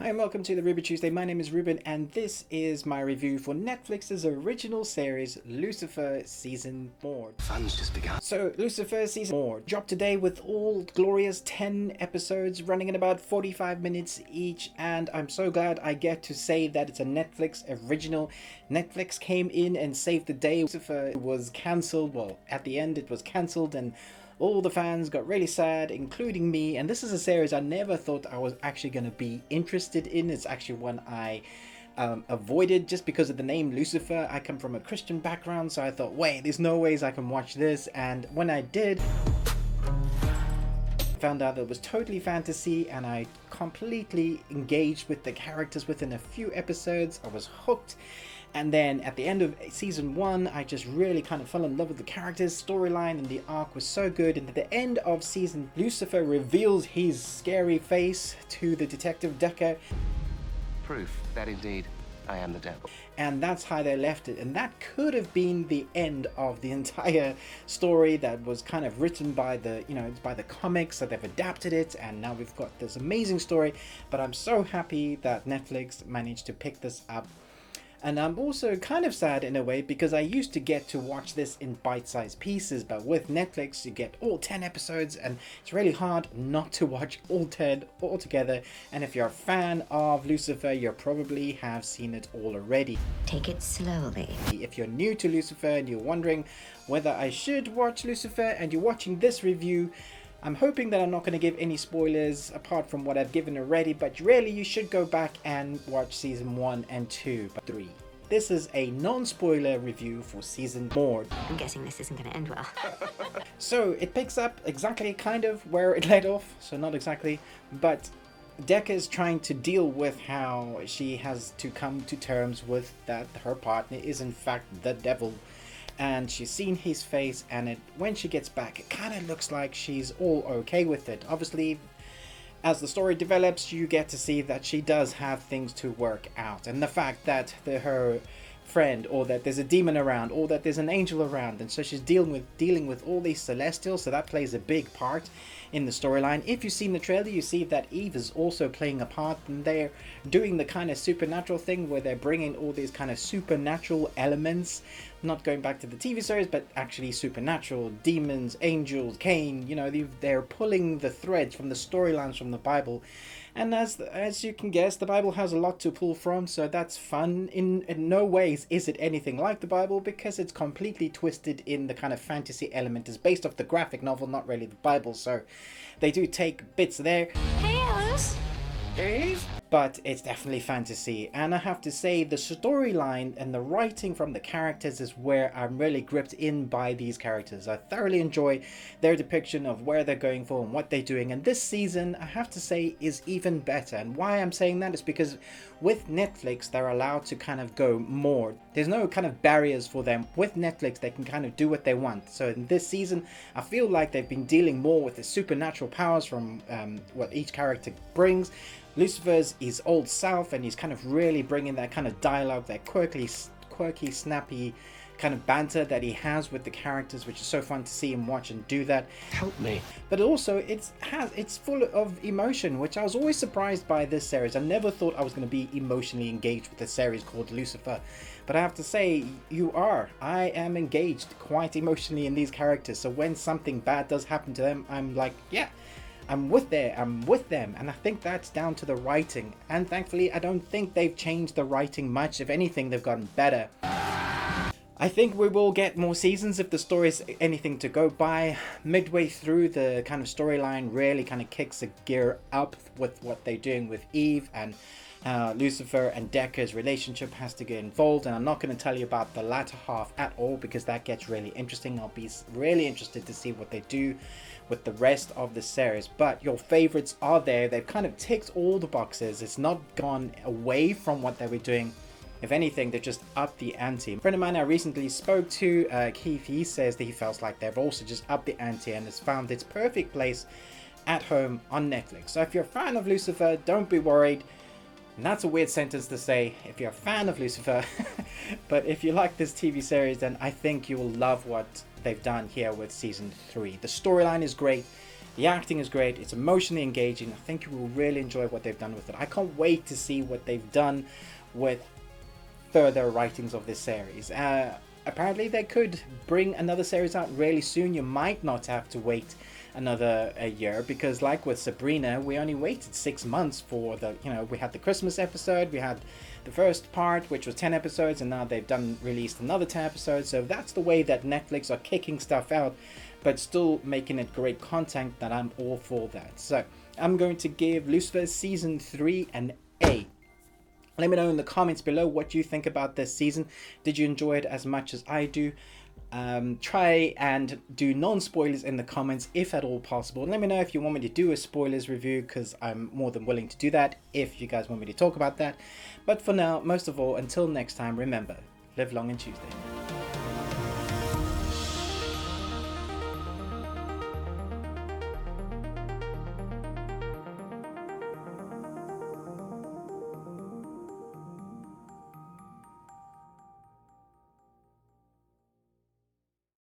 Hi and welcome to the Ruby Tuesday. My name is Ruben and this is my review for Netflix's original series Lucifer Season 4. Fun's just begun. So Lucifer Season 4 dropped today with all glorious 10 episodes running in about 45 minutes each, and I'm so glad I get to say that it's a Netflix original. Netflix came in and saved the day. Lucifer was cancelled. Well, at the end it was cancelled and all the fans got really sad, including me, and this is a series I never thought I was actually going to be interested in. It's actually one I avoided just because of the name Lucifer. I come from a Christian background, so I thought, wait, there's no ways I can watch this, and when I did, found out that it was totally fantasy, and I completely engaged with the characters within a few episodes. I was hooked. And then at the end of season 1, I just really kind of fell in love with the characters, storyline, and the arc was so good. And at the end of season, Lucifer reveals his scary face to the detective Decker. Proof that indeed I am the devil. And that's how they left it. And that could have been the end of the entire story that was kind of written by the, by the comics. So they've adapted it, and now we've got this amazing story. But I'm so happy that Netflix managed to pick this up. And I'm also kind of sad in a way because I used to get to watch this in bite-sized pieces, but with Netflix you get all 10 episodes and it's really hard not to watch all 10 all together. And if you're a fan of Lucifer, you probably have seen it all already. Take it slowly. If you're new to Lucifer and you're wondering whether I should watch Lucifer and you're watching this review, I'm hoping that I'm not going to give any spoilers apart from what I've given already, but really you should go back and watch season 1 and 2, but 3. This is a non-spoiler review for season 4. I'm guessing this isn't going to end well. So it picks up exactly kind of where it led off, so not exactly, but Decca is trying to deal with how she has to come to terms with that her partner is in fact the devil. And she's seen his face, and when she gets back, it kind of looks like she's all okay with it. Obviously, as the story develops, you get to see that she does have things to work out. And the fact that her friend, or that there's a demon around, or that there's an angel around, and so she's dealing with all these celestials, so that plays a big part in the storyline. If you've seen the trailer, you see that Eve is also playing a part, and they're doing the kind of supernatural thing where they're bringing all these kind of supernatural elements, not going back to the TV series, but actually supernatural, demons, angels, Cain, they're pulling the threads from the storylines from the Bible. And as you can guess, the Bible has a lot to pull from, so that's fun. In no ways is it anything like the Bible, because it's completely twisted in the kind of fantasy element. It's based off the graphic novel, not really the Bible, so they do take bits there. Hey, Ellis. But it's definitely fantasy, and I have to say the storyline and the writing from the characters is where I'm really gripped in by these characters. I thoroughly enjoy their depiction of where they're going for and what they're doing, and this season, I have to say, is even better. And why I'm saying that is because with Netflix they're allowed to kind of go more. There's no kind of barriers for them. With Netflix they can kind of do what they want. So in this season I feel like they've been dealing more with the supernatural powers from what each character brings. Lucifer's is old self, and he's kind of really bringing that kind of dialogue, that quirky, snappy kind of banter that he has with the characters, which is so fun to see him watch and do that. Help me. But also it's full of emotion, which I was always surprised by this series. I never thought I was going to be emotionally engaged with a series called Lucifer, but I have to say I am engaged quite emotionally in these characters. So when something bad does happen to them, I'm like, yeah, I'm with them, and I think that's down to the writing, and thankfully I don't think they've changed the writing much. If anything, they've gotten better. I think we will get more seasons if the story is anything to go by. Midway through, the kind of storyline really kind of kicks a gear up with what they're doing with Eve, and Lucifer and Decca's relationship has to get involved, and I'm not going to tell you about the latter half at all because that gets really interesting. I'll be really interested to see what they do with the rest of the series. But your favorites are there. They've kind of ticked all the boxes. It's not gone away from what they were doing. If anything, they've just upped the ante. A friend of mine I recently spoke to, Keith, he says that he feels like they've also just upped the ante and has found its perfect place at home on Netflix. So if you're a fan of Lucifer, don't be worried. And that's a weird sentence to say if you're a fan of Lucifer. But if you like this TV series, then I think you will love what they've done here with season 3. The storyline is great. The acting is great. It's emotionally engaging. I think you will really enjoy what they've done with it. I can't wait to see what they've done with further writings of this series. Apparently they could bring another series out really soon. You might not have to wait another year, because like with Sabrina, we only waited 6 months for the, we had the Christmas episode, we had the first part, which was 10 episodes, and now they've released another 10 episodes. So that's the way that Netflix are kicking stuff out, but still making it great content, that I'm all for that. So I'm going to give Lucifer season 3 an A. Let me know in the comments below what you think about this season. Did you enjoy it as much as I do? Try and do non-spoilers in the comments if at all possible. Let me know if you want me to do a spoilers review, because I'm more than willing to do that if you guys want me to talk about that. But for now, most of all, until next time, remember, live long and Tuesday.